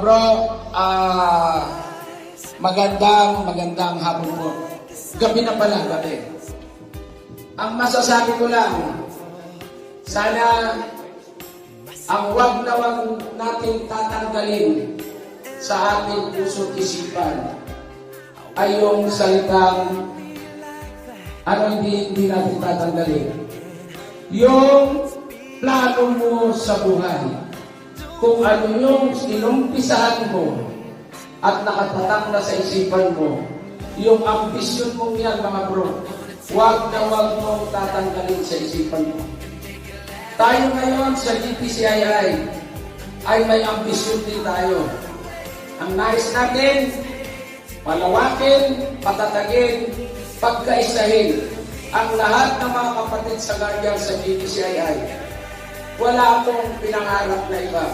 bro, magandang hapon po. Gabi na pala, gabi. Ang masasabi ko lang, sana ang wag na wag natin tatanggalin sa ating puso't isipan ay yung salitang hindi natin tatanggalin. Yung plano mo sa buhay. Kung ano yung inumpisahan mo at nakatatak na sa isipan mo, yung ambisyon mong yan, mga bro, wag na wag mong tatanggalin sa isipan mo. Tayo ngayon sa GPCII ay may ambisyon din tayo. Ang nais natin, palawakin, patatagin, pagkaisahin ang lahat ng mga kapatid sa Guardian sa GPCII. Wala akong pinangarap na iba,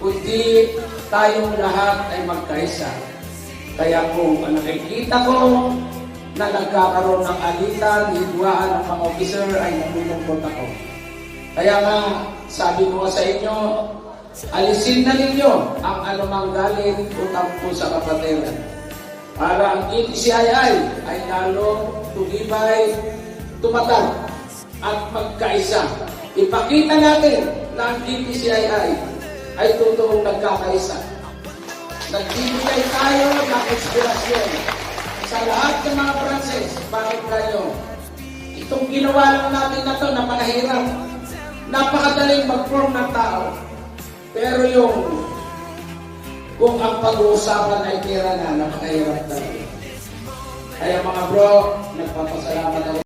kundi tayong lahat ay magkaisa. Kaya kung nakikita ko na nagkakaroon ng alitan, hidwaan ng mga officer, ay nalulungkot ako. Kaya nga, sabi ko sa inyo, alisin na ninyo ang anumang galit o tampo sa kapatiran. Para ang GPCII ay lalo tumibay, tumatag at magkaisa. Ipakita natin na ang GPCII ay totoong nagkakaisa. Nagbibigay tayo ng inspirasyon sa lahat ng mga branches. Bakit kayo? Itong ginawa lang natin na ito, napakahirap. Napakadaling mag-form ng tao. Pero kung ang pag-uusapan ay pera na, napakahirap talaga. Kaya mga bro, nagpapasalamat ako.